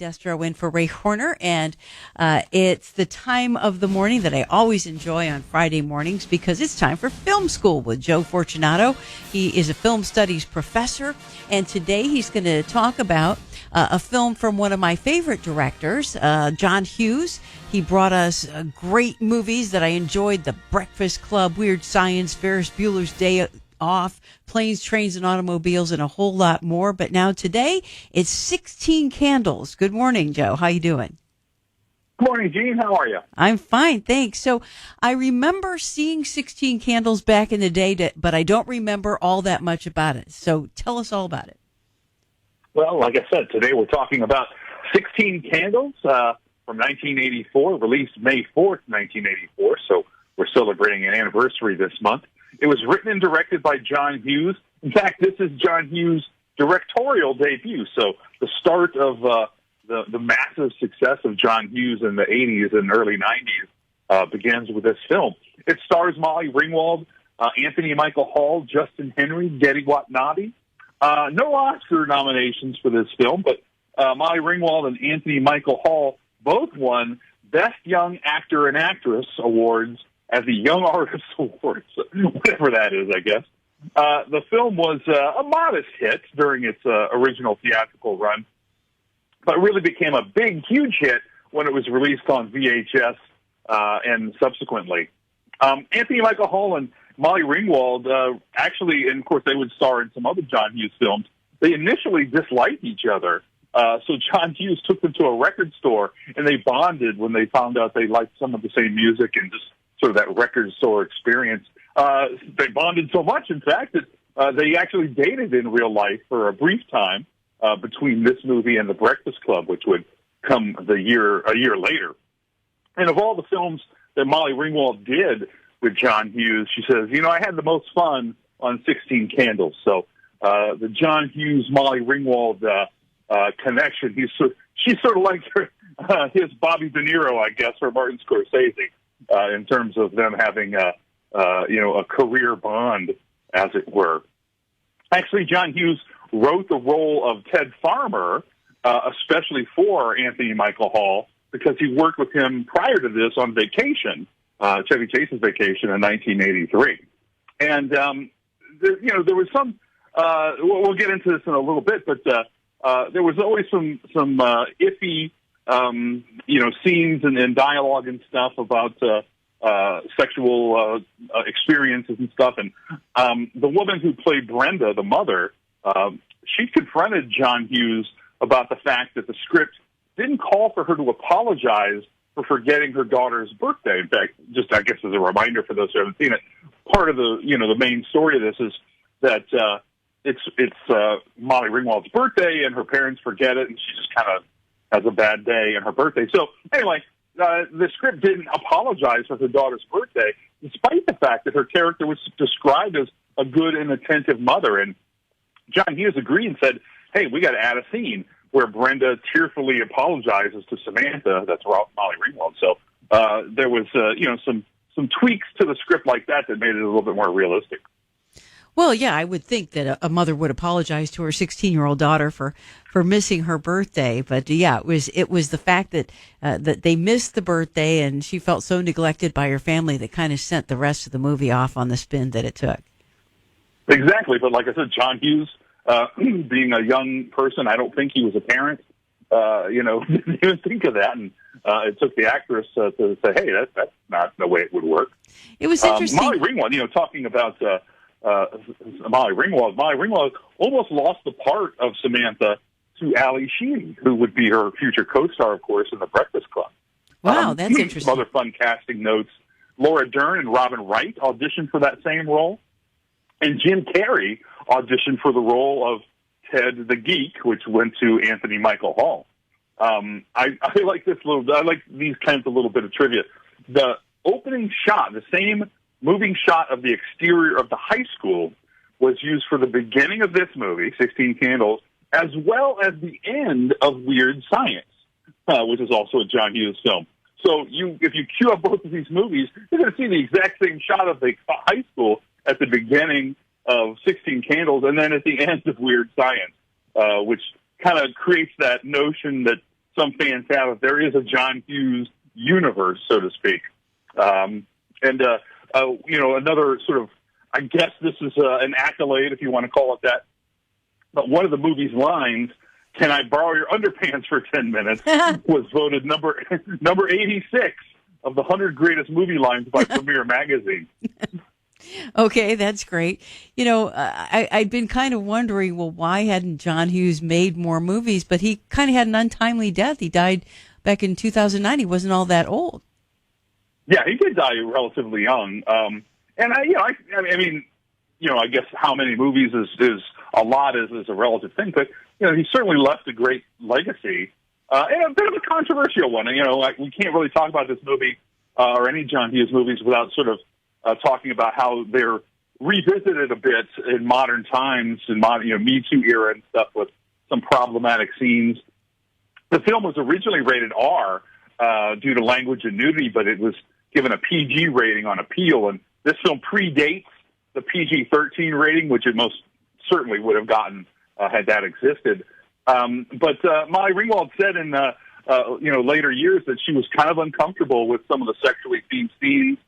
Destro in for Ray Horner, and it's the time of the morning that I always enjoy on Friday mornings because it's time for Film School with Joe Fortunato. He is a film studies professor, and today he's going to talk about a film from one of my favorite directors, John Hughes. He brought us great movies that I enjoyed: The Breakfast Club, Weird Science, Ferris Bueller's Day Off, Planes, Trains, and Automobiles, and a whole lot more. But now today, it's 16 Candles. Good morning, Joe. How you doing? Good morning, Jeanne. How are you? I'm fine, thanks. So I remember seeing 16 Candles back in the day, but I don't remember all that much about it. So tell us all about it. Well, like I said, today we're talking about 16 Candles from 1984, released May 4th, 1984. So we're celebrating an anniversary this month. It was written and directed by John Hughes. In fact, this is John Hughes' directorial debut. So the start of the massive success of John Hughes in the 80s and early 90s begins with this film. It stars Molly Ringwald, Anthony Michael Hall, Justin Henry, Geddy Watanabe. No Oscar nominations for this film, but Molly Ringwald and Anthony Michael Hall both won Best Young Actor and Actress awards at the Young Artist Awards, whatever that is, I guess. The film was a modest hit during its original theatrical run, but really became a big, huge hit when it was released on VHS and subsequently. Anthony Michael Hall and Molly Ringwald actually, and of course they would star in some other John Hughes films, they initially disliked each other. So John Hughes took them to a record store, and they bonded when they found out they liked some of the same music and just sort of that record store experience. They bonded so much, in fact, that they actually dated in real life for a brief time between this movie and The Breakfast Club, which would come a year later. And of all the films that Molly Ringwald did with John Hughes, she says, I had the most fun on 16 Candles. So the John Hughes, Molly Ringwald connection, she's sort of like his Bobby De Niro, I guess, or Martin Scorsese. In terms of them having a career bond, as it were. Actually, John Hughes wrote the role of Ted Farmer, especially for Anthony Michael Hall, because he worked with him prior to this on Vacation, Chevy Chase's Vacation in 1983. And there was some. We'll get into this in a little bit, but there was always some iffy. Scenes and dialogue and stuff about sexual experiences and stuff. And the woman who played Brenda, the mother, she confronted John Hughes about the fact that the script didn't call for her to apologize for forgetting her daughter's birthday. In fact, just I guess as a reminder for those who haven't seen it, part of the main story of this is that it's Molly Ringwald's birthday and her parents forget it, and she just kind of has a bad day on her birthday. So anyway, the script didn't apologize for her daughter's birthday, despite the fact that her character was described as a good and attentive mother. And John Hughes agreed and said, hey, we got to add a scene where Brenda tearfully apologizes to Samantha. That's Molly Ringwald. So there was, some tweaks to the script like that made it a little bit more realistic. Well, yeah, I would think that a mother would apologize to her 16-year-old daughter for missing her birthday. But yeah, it was the fact that that they missed the birthday and she felt so neglected by her family that kind of sent the rest of the movie off on the spin that it took. Exactly, but like I said, John Hughes, being a young person, I don't think he was a parent. Didn't even think of that, and it took the actress to say, "Hey, that's not the way it would work." It was interesting. Molly Ringwald, talking about. Molly Ringwald almost lost the part of Samantha to Ali Sheedy, who would be her future co-star, of course, in The Breakfast Club. Wow, that's interesting. Some other fun casting notes. Laura Dern and Robin Wright auditioned for that same role. And Jim Carrey auditioned for the role of Ted the Geek, which went to Anthony Michael Hall. I like these kinds of little bit of trivia. The opening shot, the same moving shot of the exterior of the high school, was used for the beginning of this movie, 16 Candles, as well as the end of Weird Science, which is also a John Hughes film. So if you queue up both of these movies, you're going to see the exact same shot of the high school at the beginning of 16 Candles and then at the end of Weird Science, which kind of creates that notion that some fans have, there is a John Hughes universe, so to speak. Another sort of, I guess this is an accolade, if you want to call it that, but one of the movie's lines, "Can I borrow your underpants for 10 minutes?" was voted number 86 of the 100 greatest movie lines by Premiere Magazine. Okay, that's great. I'd been kind of wondering, well, why hadn't John Hughes made more movies? But he kind of had an untimely death. He died back in 2009. He wasn't all that old. Yeah, he did die relatively young. I guess how many movies is a lot is a relative thing. But, he certainly left a great legacy. And a bit of a controversial one. We can't really talk about this movie or any John Hughes movies without sort of talking about how they're revisited a bit in modern times, in Me Too era and stuff, with some problematic scenes. The film was originally rated R due to language and nudity, but it was given a PG rating on appeal. And this film predates the PG-13 rating, which it most certainly would have gotten had that existed. But Molly Ringwald said in later years that she was kind of uncomfortable with some of the sexually themed scenes.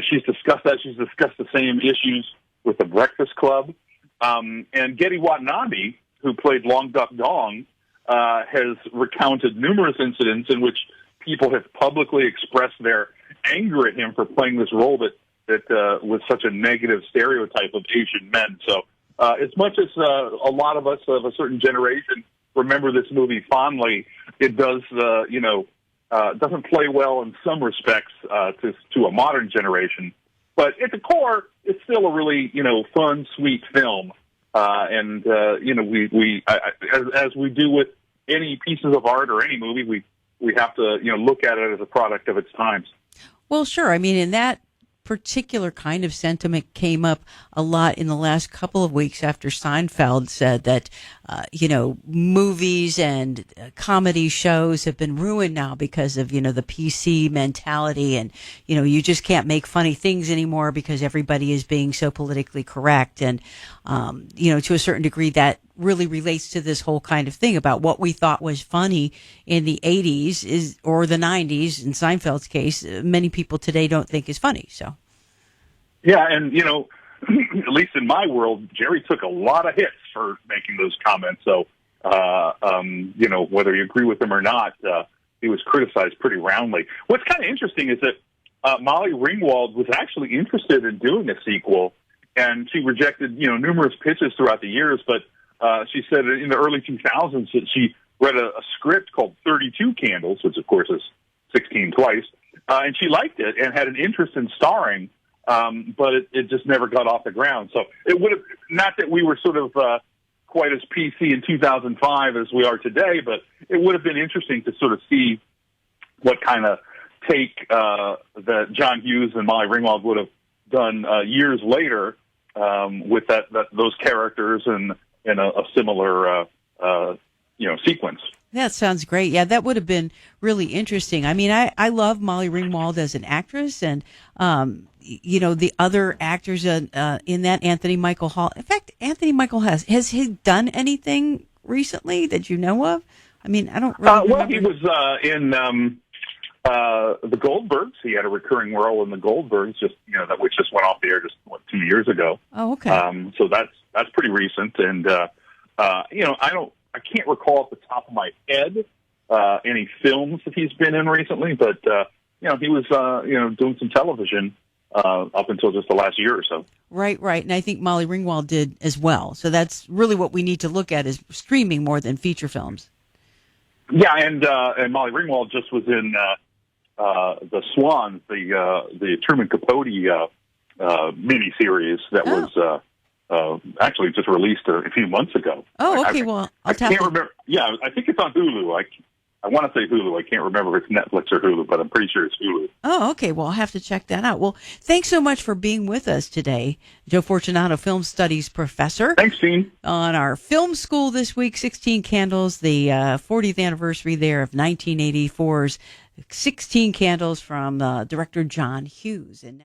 She's discussed that. She's discussed the same issues with The Breakfast Club. And Getty Watanabe, who played Long Duck Dong, has recounted numerous incidents in which people have publicly expressed their anger at him for playing this role that was such a negative stereotype of Asian men. So as much as a lot of us of a certain generation remember this movie fondly, it does, doesn't play well in some respects to a modern generation. But at the core, it's still a really, fun, sweet film. As we do with any pieces of art or any movie, we have to, look at it as a product of its times. Well, sure. I mean, in that particular kind of sentiment came up a lot in the last couple of weeks after Seinfeld said that, movies and comedy shows have been ruined now because of, the PC mentality and, you just can't make funny things anymore because everybody is being so politically correct. And, to a certain degree that really relates to this whole kind of thing about what we thought was funny in the 80s or the 90s. In Seinfeld's case, many people today don't think is funny. So, yeah, and at least in my world, Jerry took a lot of hits for making those comments. So, whether you agree with him or not, he was criticized pretty roundly. What's kind of interesting is that Molly Ringwald was actually interested in doing a sequel, and she rejected numerous pitches throughout the years, but she said in the early 2000s that she read a script called 32 Candles, which of course is 16 twice, and she liked it and had an interest in starring, but it just never got off the ground. So it would have, not that we were sort of quite as PC in 2005 as we are today, but it would have been interesting to sort of see what kind of take that John Hughes and Molly Ringwald would have done years later with those characters and a similar, sequence. That sounds great. Yeah, that would have been really interesting. I mean, I love Molly Ringwald as an actress, and the other actors in that, Anthony Michael Hall. In fact, Anthony Michael has he done anything recently that you know of? I mean, I don't really well, he was in the Goldbergs. He had a recurring role in the Goldbergs, which just went off the air just 2 years ago. Oh, okay. So that's pretty recent, and I can't recall off the top of my head any films that he's been in recently, but he was doing some television up until just the last year or so. Right. And I think Molly Ringwald did as well. So that's really what we need to look at is streaming more than feature films. Yeah, and Molly Ringwald just was in the Swans, the Truman Capote miniseries that was actually just released a few months ago. Oh, okay. I can't remember. Yeah, I think it's on Hulu. I want to say Hulu. I can't remember if it's Netflix or Hulu, but I'm pretty sure it's Hulu. Oh, okay. Well, I'll have to check that out. Well, thanks so much for being with us today, Joe Fortunato, Film Studies Professor. Thanks, Jeanne. On our film school this week, 16 Candles, the 40th anniversary there of 1984's 16 Candles from director John Hughes. And